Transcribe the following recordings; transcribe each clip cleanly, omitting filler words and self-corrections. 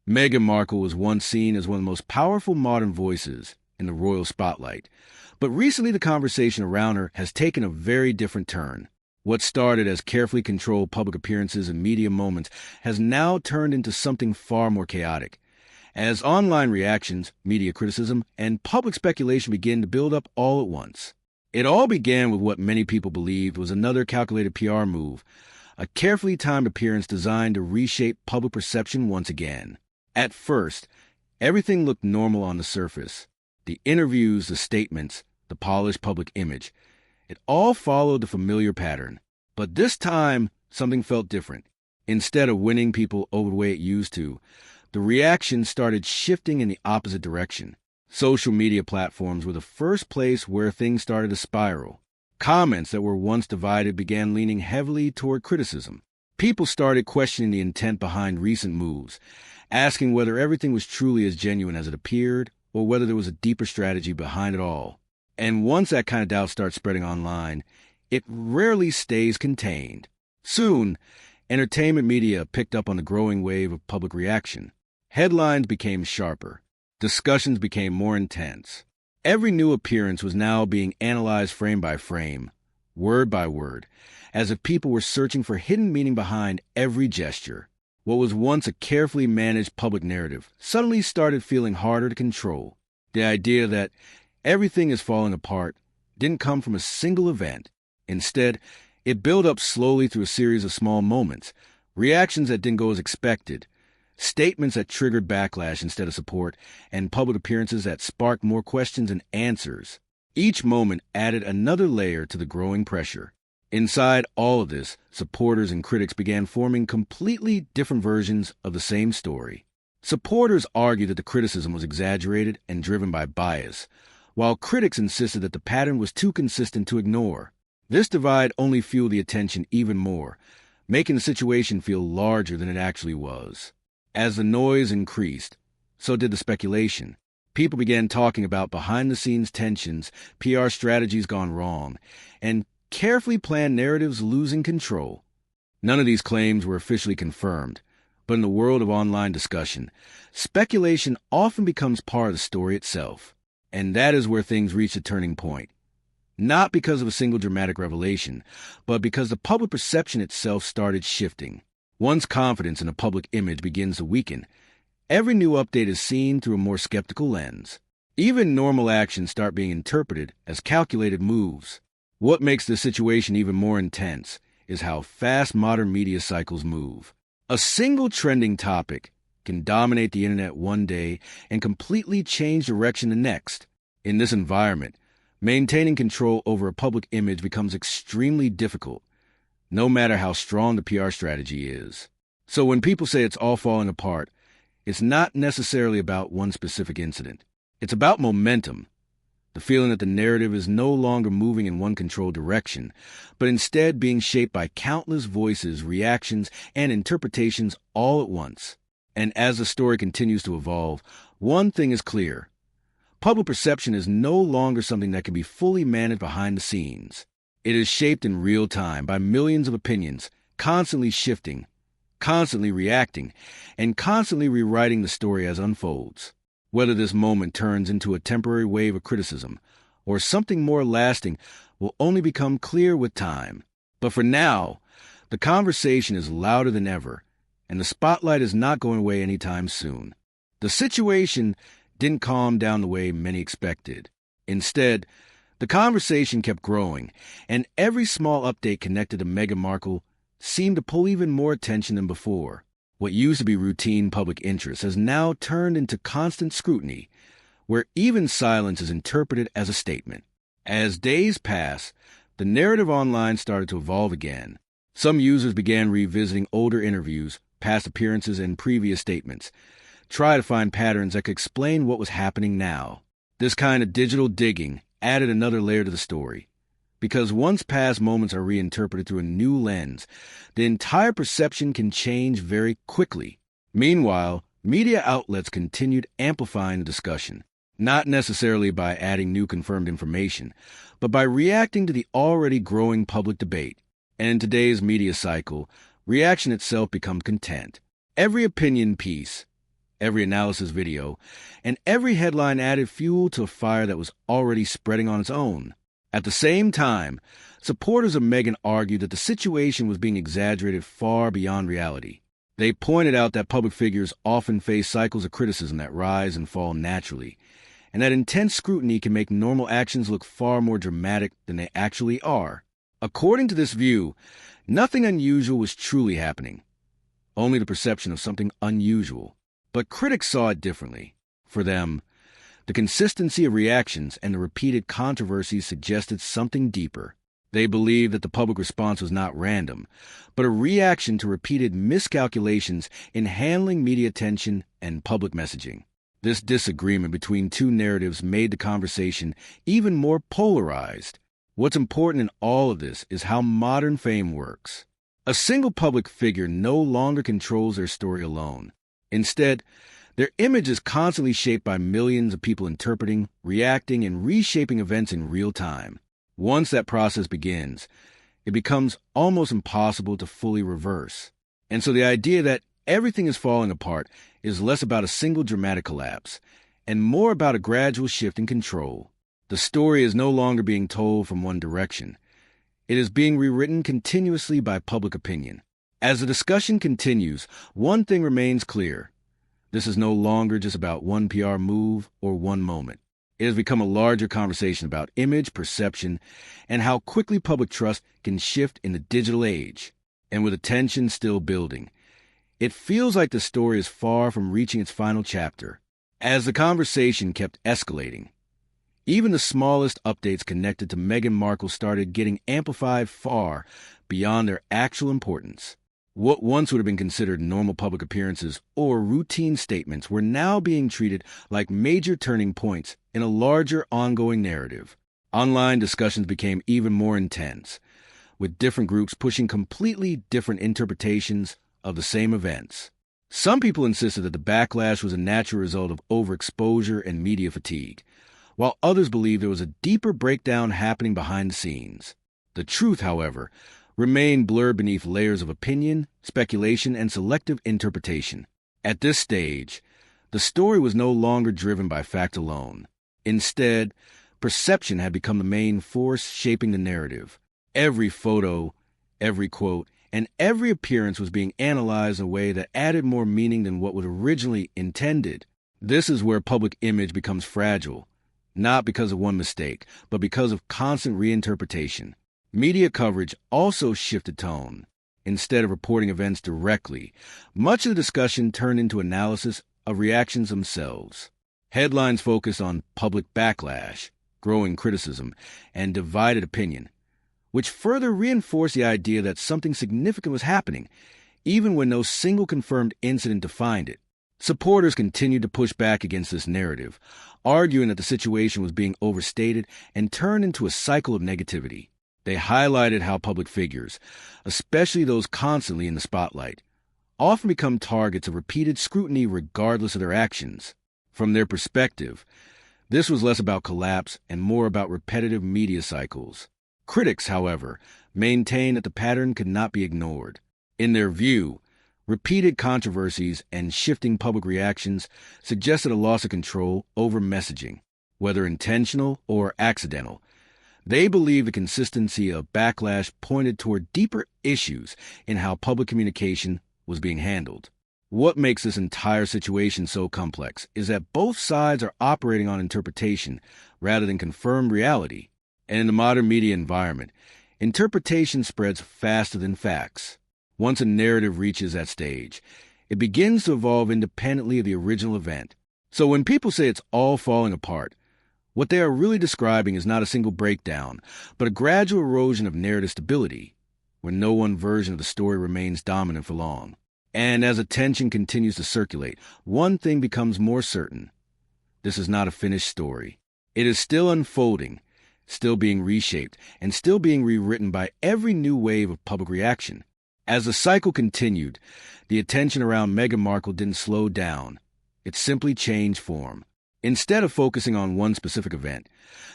Meghan Markle was once seen as one of the most powerful modern voices in the royal spotlight, but recently the conversation around her has taken a very different turn. What started as carefully controlled public appearances and media moments has now turned into something far more chaotic. As online reactions, media criticism, and public speculation begin to build up all at once. It all began with what many people believed was another calculated PR move, a carefully timed appearance designed to reshape public perception once again. At first, everything looked normal on the surface. The interviews, the statements, the polished public image. It all followed the familiar pattern. But this time, something felt different. Instead of winning people over the way it used to, the reaction started shifting in the opposite direction. Social media platforms were the first place where things started to spiral. Comments that were once divided began leaning heavily toward criticism. People started questioning the intent behind recent moves, asking whether everything was truly as genuine as it appeared, or whether there was a deeper strategy behind it all. And once that kind of doubt starts spreading online, it rarely stays contained. Soon, entertainment media picked up on the growing wave of public reaction. Headlines became sharper. Discussions became more intense. Every new appearance was now being analyzed frame by frame, word by word, as if people were searching for hidden meaning behind every gesture. What was once a carefully managed public narrative suddenly started feeling harder to control. The idea that everything is falling apart didn't come from a single event. Instead, it built up slowly through a series of small moments, reactions that didn't go as expected, statements that triggered backlash instead of support, and public appearances that sparked more questions and answers. Each moment added another layer to the growing pressure. Inside all of this, supporters and critics began forming completely different versions of the same story. Supporters argued that the criticism was exaggerated and driven by bias, while critics insisted that the pattern was too consistent to ignore. This divide only fueled the attention even more, making the situation feel larger than it actually was. As the noise increased, so did the speculation. People began talking about behind-the-scenes tensions, PR strategies gone wrong, and carefully planned narratives losing control. None of these claims were officially confirmed, but in the world of online discussion, speculation often becomes part of the story itself. And that is where things reach a turning point. Not because of a single dramatic revelation, but because the public perception itself started shifting. Once confidence in a public image begins to weaken, every new update is seen through a more skeptical lens. Even normal actions start being interpreted as calculated moves. What makes this situation even more intense is how fast modern media cycles move. A single trending topic can dominate the internet one day and completely change direction the next. In this environment, maintaining control over a public image becomes extremely difficult, no matter how strong the PR strategy is. So when people say it's all falling apart, it's not necessarily about one specific incident. It's about momentum. The feeling that the narrative is no longer moving in one controlled direction, but instead being shaped by countless voices, reactions, and interpretations all at once. And as the story continues to evolve, one thing is clear. Public perception is no longer something that can be fully managed behind the scenes. It is shaped in real time by millions of opinions, constantly shifting, constantly reacting, and constantly rewriting the story as it unfolds. Whether this moment turns into a temporary wave of criticism or something more lasting will only become clear with time. But for now, the conversation is louder than ever, and the spotlight is not going away anytime soon. The situation didn't calm down the way many expected. Instead, the conversation kept growing, and every small update connected to Meghan Markle seemed to pull even more attention than before. What used to be routine public interest has now turned into constant scrutiny, where even silence is interpreted as a statement. As days passed, the narrative online started to evolve again. Some users began revisiting older interviews, past appearances, and previous statements, try to find patterns that could explain what was happening now. This kind of digital digging added another layer to the story. Because once past moments are reinterpreted through a new lens, the entire perception can change very quickly. Meanwhile, media outlets continued amplifying the discussion, not necessarily by adding new confirmed information, but by reacting to the already growing public debate. And in today's media cycle, reaction itself becomes content. Every opinion piece, every analysis video, and every headline added fuel to a fire that was already spreading on its own. At the same time, supporters of Meghan argued that the situation was being exaggerated far beyond reality. They pointed out that public figures often face cycles of criticism that rise and fall naturally, and that intense scrutiny can make normal actions look far more dramatic than they actually are. According to this view, nothing unusual was truly happening, only the perception of something unusual. But critics saw it differently. For them, the consistency of reactions and the repeated controversies suggested something deeper. They believed that the public response was not random, but a reaction to repeated miscalculations in handling media attention and public messaging. This disagreement between two narratives made the conversation even more polarized. What's important in all of this is how modern fame works. A single public figure no longer controls their story alone. Instead, their image is constantly shaped by millions of people interpreting, reacting, and reshaping events in real time. Once that process begins, it becomes almost impossible to fully reverse. And so the idea that everything is falling apart is less about a single dramatic collapse and more about a gradual shift in control. The story is no longer being told from one direction. It is being rewritten continuously by public opinion. As the discussion continues, one thing remains clear. This is no longer just about one PR move or one moment. It has become a larger conversation about image, perception, and how quickly public trust can shift in the digital age. And with attention still building, it feels like the story is far from reaching its final chapter. As the conversation kept escalating, even the smallest updates connected to Meghan Markle started getting amplified far beyond their actual importance. What once would have been considered normal public appearances or routine statements were now being treated like major turning points in a larger ongoing narrative. Online discussions became even more intense, with different groups pushing completely different interpretations of the same events. Some people insisted that the backlash was a natural result of overexposure and media fatigue, while others believed there was a deeper breakdown happening behind the scenes. The truth, however, remained blurred beneath layers of opinion, speculation, and selective interpretation. At this stage, the story was no longer driven by fact alone. Instead, perception had become the main force shaping the narrative. Every photo, every quote, and every appearance was being analyzed in a way that added more meaning than what was originally intended. This is where public image becomes fragile, not because of one mistake, but because of constant reinterpretation. Media coverage also shifted tone. Instead of reporting events directly, much of the discussion turned into analysis of reactions themselves. Headlines focused on public backlash, growing criticism, and divided opinion, which further reinforced the idea that something significant was happening, even when no single confirmed incident defined it. Supporters continued to push back against this narrative, arguing that the situation was being overstated and turned into a cycle of negativity. They highlighted how public figures, especially those constantly in the spotlight, often become targets of repeated scrutiny regardless of their actions. From their perspective, this was less about collapse and more about repetitive media cycles. Critics, however, maintained that the pattern could not be ignored. In their view, repeated controversies and shifting public reactions suggested a loss of control over messaging, whether intentional or accidental. They believed the consistency of backlash pointed toward deeper issues in how public communication was being handled. What makes this entire situation so complex is that both sides are operating on interpretation rather than confirmed reality. And in the modern media environment, interpretation spreads faster than facts. Once a narrative reaches that stage, it begins to evolve independently of the original event. So when people say it's all falling apart, what they are really describing is not a single breakdown, but a gradual erosion of narrative stability, where no one version of the story remains dominant for long. And as attention continues to circulate, one thing becomes more certain. This is not a finished story. It is still unfolding, still being reshaped, and still being rewritten by every new wave of public reaction. As the cycle continued, the attention around Meghan Markle didn't slow down. It simply changed form. Instead of focusing on one specific event,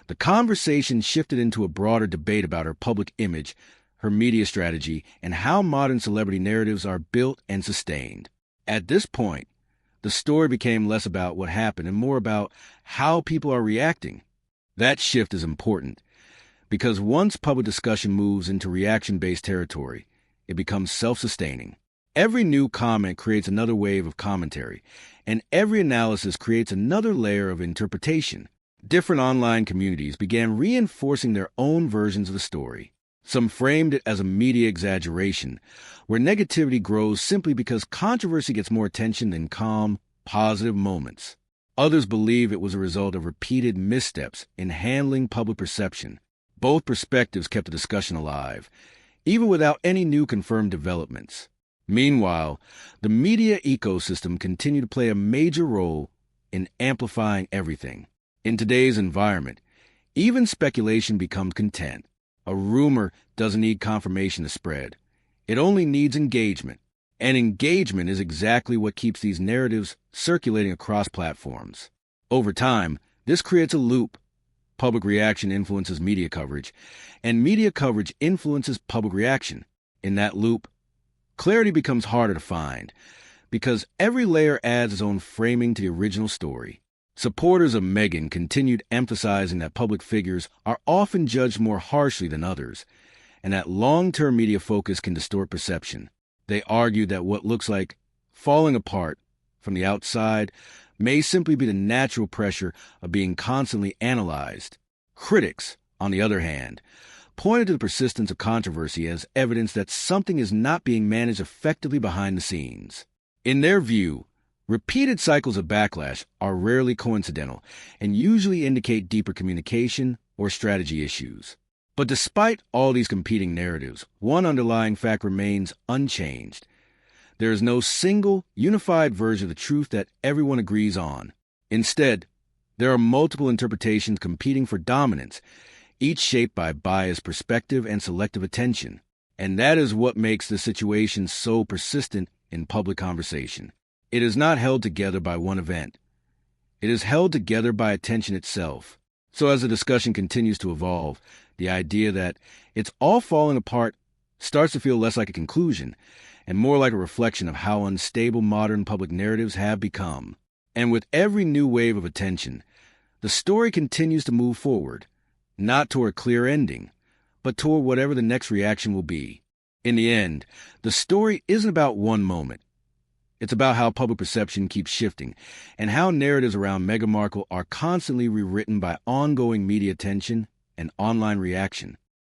the conversation shifted into a broader debate about her public image, her media strategy, and how modern celebrity narratives are built and sustained. At this point, The story became less about what happened and more about how people are reacting. That shift is important because once public discussion moves into reaction-based territory, it becomes self-sustaining. Every new comment creates another wave of commentary, and every analysis creates another layer of interpretation. Different online communities began reinforcing their own versions of the story. Some framed it as a media exaggeration, where negativity grows simply because controversy gets more attention than calm, positive moments. Others believe it was a result of repeated missteps in handling public perception. Both perspectives kept the discussion alive, even without any new confirmed developments. Meanwhile, the media ecosystem continued to play a major role in amplifying everything. In today's environment, even speculation becomes content. A rumor doesn't need confirmation to spread. It only needs engagement. And engagement is exactly what keeps these narratives circulating across platforms. Over time, this creates a loop. Public reaction influences media coverage, and media coverage influences public reaction. In that loop, clarity becomes harder to find, because every layer adds its own framing to the original story. Supporters of Meghan continued emphasizing that public figures are often judged more harshly than others, and that long-term media focus can distort perception. They argued that what looks like falling apart from the outside may simply be the natural pressure of being constantly analyzed. Critics, on the other hand, pointed to the persistence of controversy as evidence that something is not being managed effectively behind the scenes. In their view, repeated cycles of backlash are rarely coincidental and usually indicate deeper communication or strategy issues. But despite all these competing narratives, one underlying fact remains unchanged. There is no single, unified version of the truth that everyone agrees on. Instead, there are multiple interpretations competing for dominance, each shaped by biased perspective and selective attention. And that is what makes the situation so persistent in public conversation. It is not held together by one event. It is held together by attention itself. So as the discussion continues to evolve, the idea that it's all falling apart starts to feel less like a conclusion and more like a reflection of how unstable modern public narratives have become. And with every new wave of attention, the story continues to move forward, not toward a clear ending, but toward whatever the next reaction will be. In the end, the story isn't about one moment. It's about how public perception keeps shifting and how narratives around Meghan Markle are constantly rewritten by ongoing media attention and online reaction.